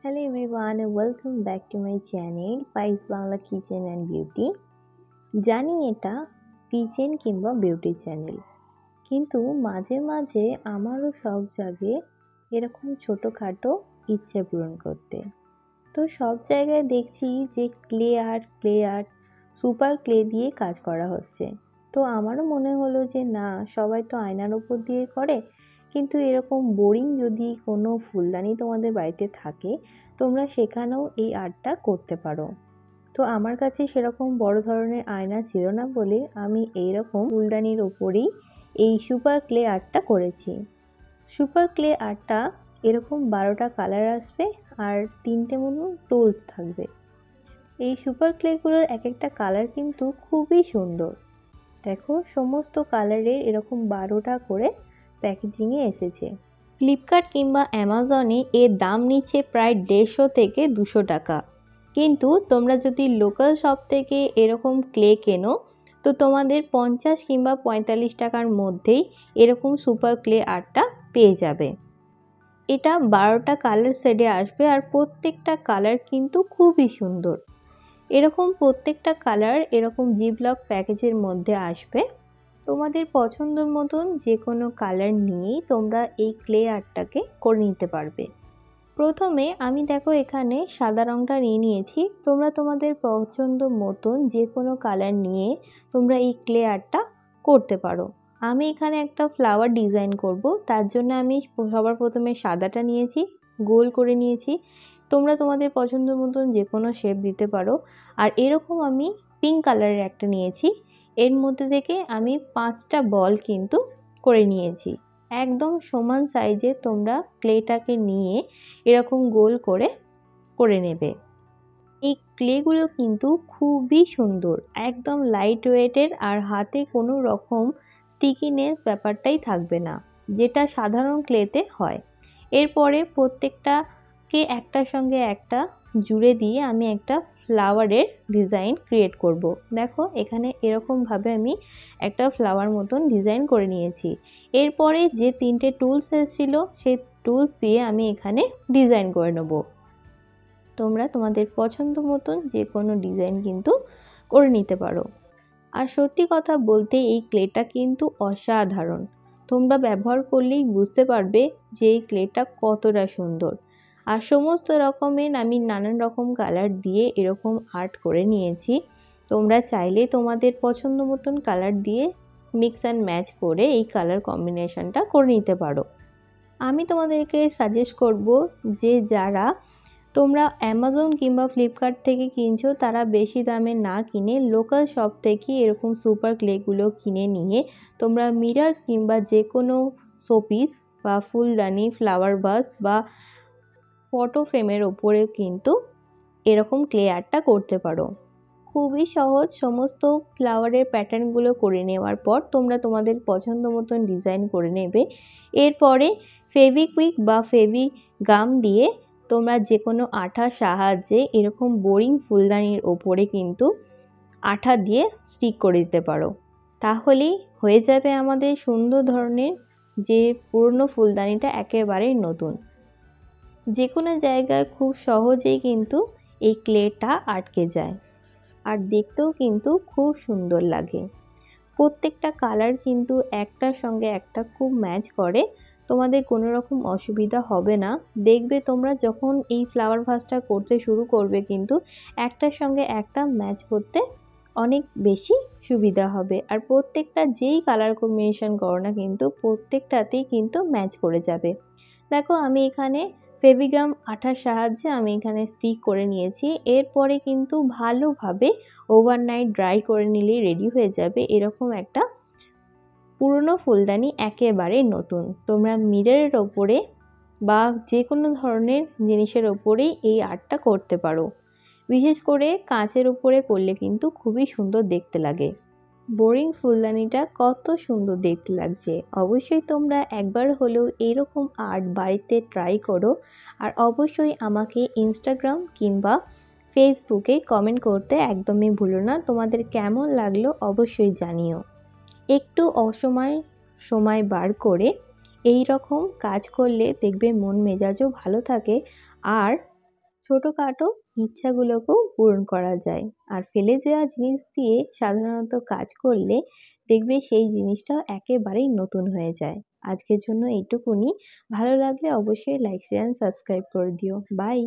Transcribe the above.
Hello everyone and welcome back to my channel Pais Bangla Kitchen and Beauty। জানি এটা kitchen কিংবা beauty channel, কিন্তু মাঝে মাঝে আমারও শখ জাগে এরকম ছোটোখাটো ইচ্ছে পূরণ করতে। তো সব জায়গায় দেখছি যে ক্লে আর্ট সুপার ক্লে দিয়ে কাজ করা হচ্ছে। তো আমারও মনে হলো যে না, সবাই তো আয়নার ওপর দিয়ে করে, কিন্তু এরকম বোরিং যদি কোনো ফুলদানি তোমাদের বাড়িতে থাকে, তোমরা সেখানেও এই আর্টটা করতে পারো। তো আমার কাছে সেরকম বড় ধরনের আয়না ছিল না বলে আমি এইরকম ফুলদানির ওপরেই এই সুপার ক্লে আর্টটা করেছি। সুপার ক্লে আর্টটা এরকম 12টা কালার আসবে আর 3টে মতো টুলস থাকবে। এই সুপার ক্লেগুলোর এক একটা কালার কিন্তু খুবই সুন্দর। দেখো, সমস্ত কালারের এরকম 12টা করে প্যাকেজিংয়ে এসেছে। ফ্লিপকার্ট কিংবা অ্যামাজনে এর দাম নিচ্ছে প্রায় 150 থেকে 200 টাকা, কিন্তু তোমরা যদি লোকাল শপ থেকে এরকম ক্লে কেনো তো তোমাদের 50 কিংবা 45 টাকার মধ্যেই এরকম সুপার ক্লে আর্টটা পেয়ে যাবে। এটা 12টা কালার শেডে আসবে আর প্রত্যেকটা কালার কিন্তু খুবই সুন্দর। এরকম প্রত্যেকটা কালার এরকম জিপলক প্যাকেজের মধ্যে আসবে। তোমাদের পছন্দ মতন যে কোনো কালার নিয়েই তোমরা এই ক্লে আর্টটাকে করে নিতে পারবে। প্রথমে আমি দেখো এখানে সাদা রঙটা নিয়ে নিয়েছি। তোমরা তোমাদের পছন্দ মতন যে কোনো কালার নিয়ে তোমরা এই ক্লে আর্টটা করতে পারো। আমি এখানে একটা ফ্লাওয়ার ডিজাইন করব, তার জন্য আমি সবার প্রথমে সাদাটা নিয়েছি, গোল করে নিয়েছি। তোমরা তোমাদের পছন্দ মতন যে কোনো শেপ দিতে পারো। আর এরকম আমি পিঙ্ক কালারের একটা নিয়েছি, এর মধ্যে থেকে আমি 5টা বল কিন্তু করে নিয়েছি। একদম সমান সাইজে তোমরা ক্লেটাকে নিয়ে এরকম গোল করে নেবে। এই ক্লেগুলো কিন্তু খুবই সুন্দর, একদম লাইট ওয়েটের আর হাতে কোনো রকম স্টিকিনেস ব্যাপারটাই থাকবে না, যেটা সাধারণ ক্লেতে হয়। এরপরে প্রত্যেকটাকে একটার সঙ্গে একটা জুড়ে দিয়ে আমি একটা ফ্লাওয়ারের ডিজাইন ক্রিয়েট করব। দেখো এখানে এরকমভাবে আমি একটা ফ্লাওয়ার মতন ডিজাইন করে নিয়েছি। এরপরে যে 3টে টুলস এসেছিল সেই টুলস দিয়ে আমি এখানে ডিজাইন করে নেব। তোমরা তোমাদের পছন্দ মতন যে কোনো ডিজাইন কিন্তু করে নিতে পারো। আর সত্যি কথা বলতে এই ক্লেটা কিন্তু অসাধারণ। তোমরা ব্যবহার করলেই বুঝতে পারবে যে এই ক্লেটা কতটা সুন্দর। আর সমস্ত রকমের আমি নানান রকম কালার দিয়ে এরকম আর্ট করে নিয়েছি। তোমরা চাইলে তোমাদের পছন্দ মতন কালার দিয়ে মিক্স অ্যান্ড ম্যাচ করে এই কালার কম্বিনেশনটা করে নিতে পারো। আমি তোমাদেরকে সাজেস্ট করব যে যারা তোমরা অ্যামাজন কিংবা ফ্লিপকার্ট থেকে কিনছো, তারা বেশি দামে না কিনে লোকাল শপ থেকে এরকম সুপার ক্লেগুলো কিনে নিয়ে তোমরা মিরর কিংবা যে কোনো শোপিস বা ফুলদানি, ফ্লাওয়ার ভাস বা ফটো ফ্রেমের ওপরে কিন্তু এরকম ক্লে আর্টটা করতে পারো। খুবই সহজ। সমস্ত ফ্লাওয়ারের প্যাটার্নগুলো করে নেওয়ার পর তোমরা তোমাদের পছন্দ মতন ডিজাইন করে নেবে। এরপরে ফেভিকুইক বা ফেভি গাম দিয়ে তোমরা যে কোনো আঠার সাহায্যে এরকম বোরিং ফুলদানির ওপরে কিন্তু আঠা দিয়ে স্টিক করে দিতে পারো। তাহলেই হয়ে যাবে আমাদের সুন্দর ধরনের যে পুরনো ফুলদানিটা একেবারেই নতুন। যে কোনো জায়গায় খুব সহজেই কিন্তু এই ক্লেটা আটকে যায় আর দেখতেও কিন্তু খুব সুন্দর লাগে। প্রত্যেকটা কালার কিন্তু একটার সঙ্গে একটা খুব ম্যাচ করে, তোমাদের কোনো রকম অসুবিধা হবে না। দেখবে তোমরা যখন এই ফ্লাওয়ার ভাসটা করতে শুরু করবে কিন্তু একটার সঙ্গে একটা ম্যাচ করতে অনেক বেশি সুবিধা হবে। আর প্রত্যেকটা যেই কালার কম্বিনেশন করো না কিন্তু প্রত্যেকটাতেই কিন্তু ম্যাচ করে যাবে। দেখো আমি এখানে ফেভিগাম আঠার সাহায্যে আমি এখানে স্টিক করে নিয়েছি। এরপরে কিন্তু ভালোভাবে ওভারনাইট ড্রাই করে নিলেই রেডি হয়ে যাবে এরকম একটা পুরনো ফুলদানি একেবারে নতুন। তোমরা মিররের ওপরে বা যে কোনো ধরনের জিনিসের ওপরেই এই আর্টটা করতে পারো। বিশেষ করে কাঁচের উপরে করলে কিন্তু খুবই সুন্দর দেখতে লাগে। বোরিং ফুলদানিটা কত সুন্দর দেখতে লাগছে। অবশ্যই তোমরা একবার হলেও এরকম আর্ট বাড়িতে ট্রাই করো। আর অবশ্যই আমাকে ইনস্টাগ্রাম কিংবা ফেসবুকে কমেন্ট করতে একদমই ভুলো না। তোমাদের কেমন লাগলো অবশ্যই জানিও। একটু সময় বার করে এই রকম কাজ করলে দেখবে মন মেজাজও ভালো থাকে আর ছোটোখাটো ইচ্ছাগুলোকেও পূরণ করা যায়। আর ফেলে যাওয়া জিনিস দিয়ে সাধারণত কাজ করলে দেখবে সেই জিনিসটাও একেবারেই নতুন হয়ে যায়। আজকের জন্য এইটুকুনি। ভালো লাগলে অবশ্যই লাইক শেয়ার সাবস্ক্রাইব করে দিও। বাই।